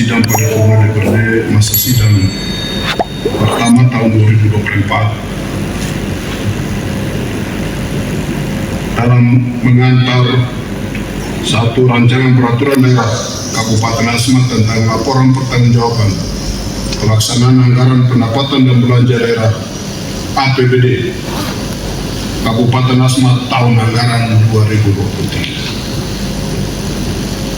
sidang paripurna DPRD masa sidang pertama tahun 2024 dalam mengantar satu rancangan peraturan daerah Kabupaten Asmat tentang laporan pertanggungjawaban pelaksanaan anggaran pendapatan dan belanja daerah APBD Kabupaten Asmat tahun anggaran 2023.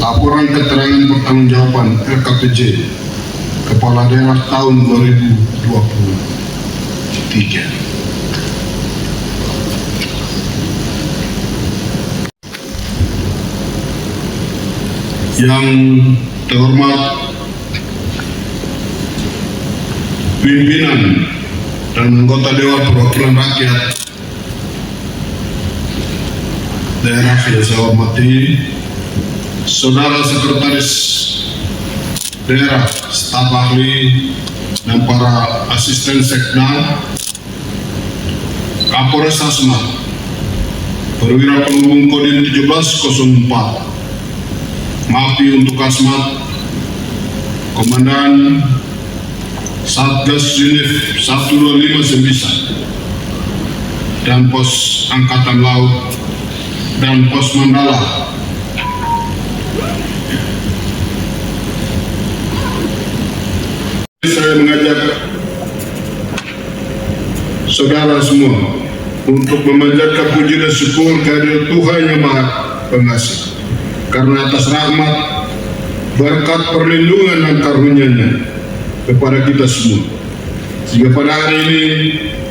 Laporan keterangan pertanggungjawaban LKPJ Kepala Daerah tahun 2023. Yang terhormat pimpinan dan anggota Dewan Perwakilan Rakyat daerah yang saya hormati, saudara sekretaris daerah, staf ahli dan para asisten sekda, Kapolres Asmat, perwira penghubung Kodim 1704, MAPI untuk Asmat, Komandan Satgas Unif 1259 dan Pos Angkatan Laut dan Pos Mandala, saya mengajak saudara semua untuk memanjatkan puji dan syukur kehadirat Tuhan Yang Maha Pengasih karena atas rahmat, berkat, perlindungan dan karunia-Nya kepada kita semua, sehingga pada hari ini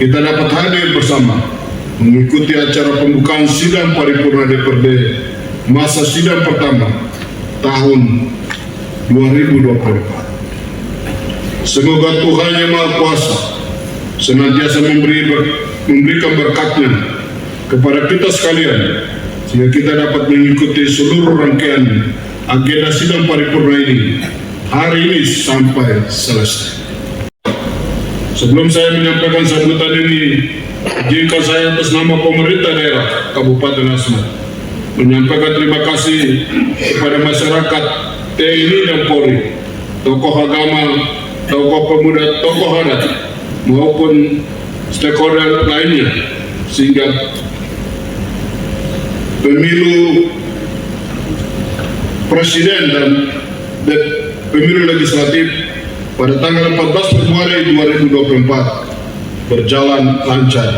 kita dapat hadir bersama mengikuti acara pembukaan sidang paripurna DPRD masa sidang pertama tahun 2024. Semoga Tuhan Yang Maha Kuasa senantiasa memberikan berkat-Nya kepada kita sekalian, sehingga kita dapat mengikuti seluruh rangkaian agenda sidang paripurna ini hari ini sampai selesai. Sebelum saya menyampaikan sambutan ini, jika saya atas nama pemerintah daerah Kabupaten Asmat menyampaikan terima kasih kepada masyarakat, TNI dan Polri, tokoh agama, tokoh pemuda, tokoh adat, maupun stakeholder lainnya, sehingga pemilu presiden dan pemilu legislatif pada tanggal 14 Februari 2024 berjalan lancar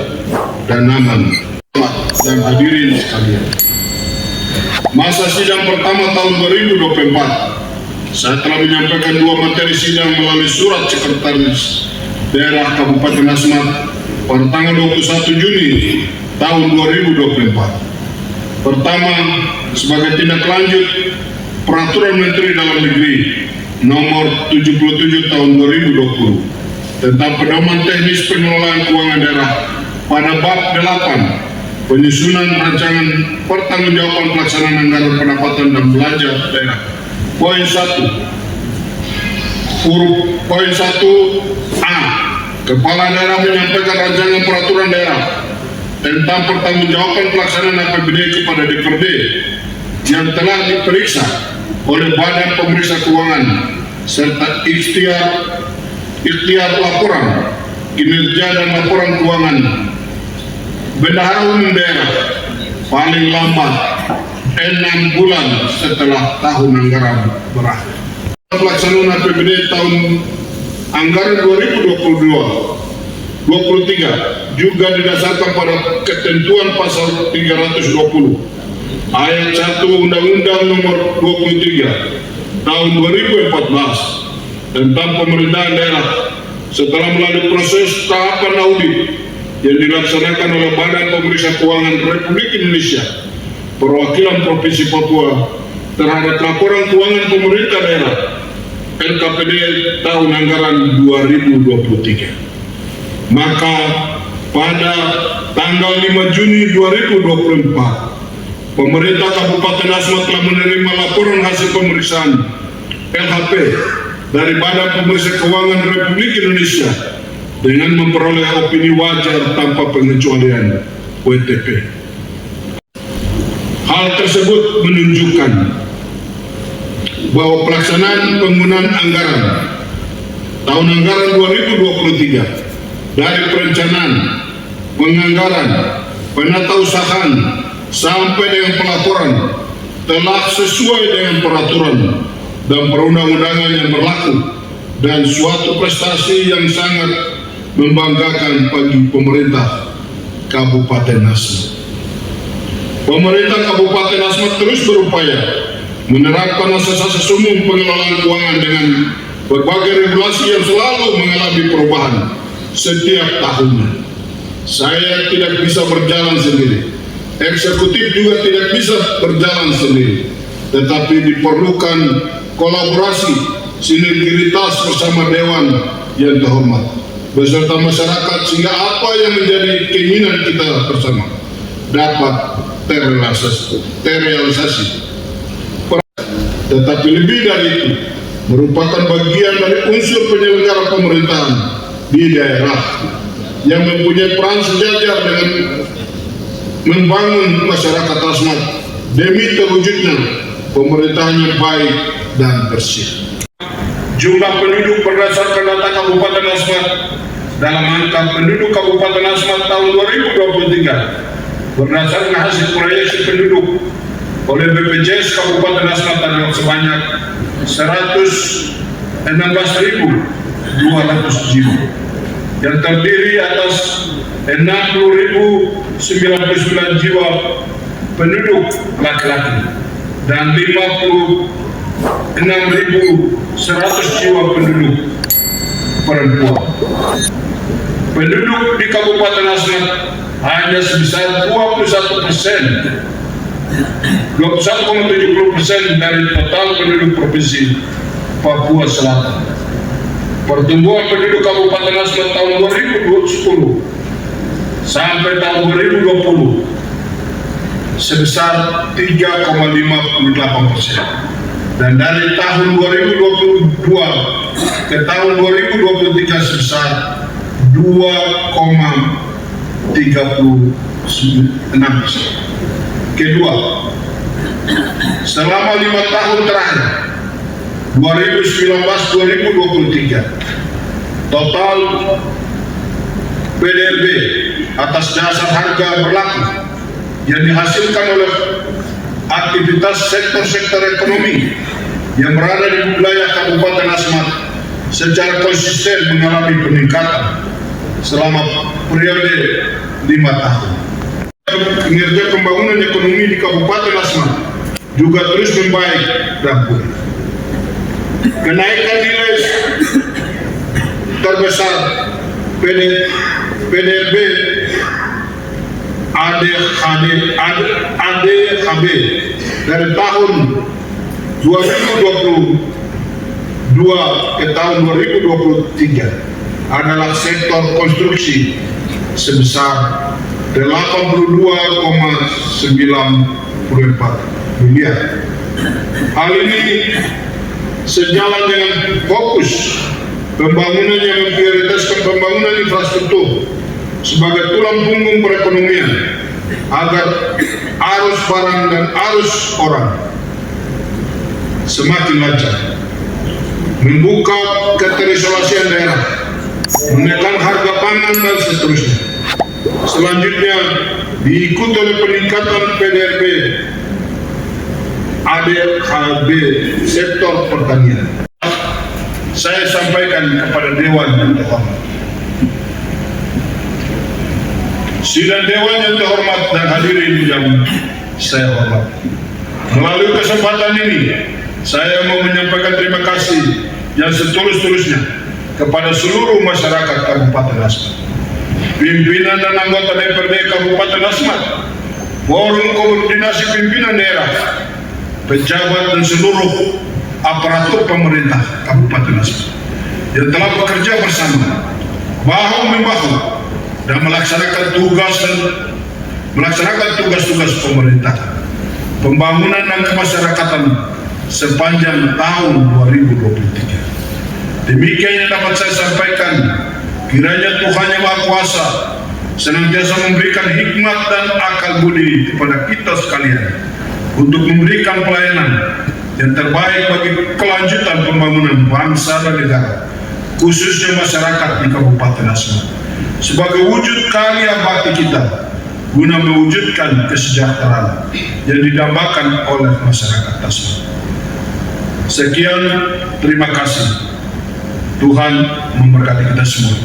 dan aman. Dan hadirin sekalian, masa sidang pertama tahun 2024, saya telah menyampaikan dua materi sidang melalui surat sekretaris daerah Kabupaten Asmat pada tanggal 21 Juni tahun 2024. Pertama, sebagai tindak lanjut Peraturan Menteri Dalam Negeri Nomor 77 Tahun 2020 tentang pedoman teknis pengelolaan keuangan daerah pada bab 8 penyusunan rancangan pertanggungjawaban pelaksanaan anggaran pendapatan dan belanja daerah. Poin 1 A, Kepala Daerah menyampaikan rancangan peraturan daerah tentang pertanggungjawaban pelaksanaan APBD kepada DPRD yang telah diperiksa oleh Badan Pemeriksa Keuangan serta ikhtiar laporan kinerja dan laporan keuangan bendahara umum daerah paling lambat 6 bulan setelah tahun anggaran berakhir. Pelaksanaan APBD tahun anggaran 2022-23 juga didasarkan pada ketentuan pasal 320 ayat 1 Undang-Undang Nomor 23 Tahun 2014 tentang pemerintahan daerah setelah melalui proses tahapan audit yang dilaksanakan oleh Badan Pemeriksa Keuangan Republik Indonesia Perwakilan Provinsi Papua terhadap laporan keuangan pemerintah daerah LKPD tahun anggaran 2023. Maka pada tanggal 5 Juni 2024, pemerintah Kabupaten Asmat telah menerima laporan hasil pemeriksaan LHP dari Badan Pemeriksa Keuangan Republik Indonesia dengan memperoleh opini wajar tanpa pengecualian WTP. Hal tersebut menunjukkan bahwa pelaksanaan penggunaan anggaran tahun anggaran 2023 dari perencanaan, penganggaran, penatausahaan sampai dengan pelaporan telah sesuai dengan peraturan dan perundang-undangan yang berlaku dan suatu prestasi yang sangat membanggakan bagi pemerintah Kabupaten Asmat. Pemerintah Kabupaten Asmat terus berupaya menerapkan asas-asas umum pengelolaan keuangan dengan berbagai regulasi yang selalu mengalami perubahan setiap tahunnya. Saya tidak bisa berjalan sendiri, eksekutif juga tidak bisa berjalan sendiri, tetapi diperlukan kolaborasi, sinergitas bersama Dewan yang terhormat beserta masyarakat sehingga apa yang menjadi keinginan kita bersama dapat terrealisasi. Tetapi lebih dari itu, merupakan bagian dari unsur penyelenggara pemerintahan di daerah yang mempunyai peran sejajar dengan membangun masyarakat Asmat demi terwujudnya pemerintahan yang baik dan bersih. Jumlah penduduk berdasarkan data Kabupaten Asmat dalam angka penduduk Kabupaten Asmat tahun 2023 berdasarkan hasil proyeksi penduduk oleh BPJS Kabupaten Asmat adalah sebanyak 116.200 jiwa yang terdiri atas 60.099 jiwa penduduk laki-laki dan 56.100 jiwa penduduk perempuan. Penduduk di Kabupaten Asmat hanya sebesar 21,70% dari total penduduk Provinsi Papua Selatan. Pertumbuhan penduduk Kabupaten Asmat tahun 2010 sampai tahun 2020 sebesar 3,58%, dan dari tahun 2022 ke tahun 2023 sebesar 2,36%. Kedua, selama 5 tahun terakhir 2019-2023 total PDRB atas dasar harga berlaku yang dihasilkan oleh aktivitas sektor-sektor ekonomi yang berada di wilayah Kabupaten Asmat secara konsisten mengalami peningkatan selama periode 5 tahun. Kinerja pembangunan ekonomi di Kabupaten Asmat juga terus membaik dan pulih. Kenaikan nilai terbesar PDRB ADHB dari tahun 2022 ke tahun 2023 adalah sektor konstruksi sebesar 82,94 miliar. Hal ini sejalan dengan fokus pembangunan yang memprioritaskan pembangunan infrastruktur sebagai tulang punggung perekonomian agar arus barang dan arus orang semakin lancar, membuka keterisolasian daerah, menekan harga pangan dan seterusnya. Selanjutnya diikuti oleh peningkatan PDRB ADHB sektor pertanian. Saya sampaikan kepada Dewan yang terhormat, sidang Dewan yang terhormat dan hadirin yang saya hormati. Melalui kesempatan ini, saya mau menyampaikan terima kasih yang setulus-tulusnya kepada seluruh masyarakat Kabupaten Asmat, pimpinan dan anggota DPRD Kabupaten Asmat, forum koordinasi pimpinan daerah, pejabat dan seluruh aparatur pemerintah Kabupaten Asmat yang telah bekerja bersama bahu-membahu dan melaksanakan tugas-tugas pemerintah, pembangunan dan kemasyarakatan sepanjang tahun 2023. Demikian yang dapat saya sampaikan. Kiranya Tuhan Yang Maha Kuasa senantiasa memberikan hikmat dan akal budi kepada kita sekalian untuk memberikan pelayanan yang terbaik bagi kelanjutan pembangunan bangsa dan negara, khususnya masyarakat di Kabupaten Asmat, sebagai wujud karya bakti kita guna mewujudkan kesejahteraan yang didambakan oleh masyarakat Asmat. Sekian, terima kasih. Tuhan memberkati kita semua.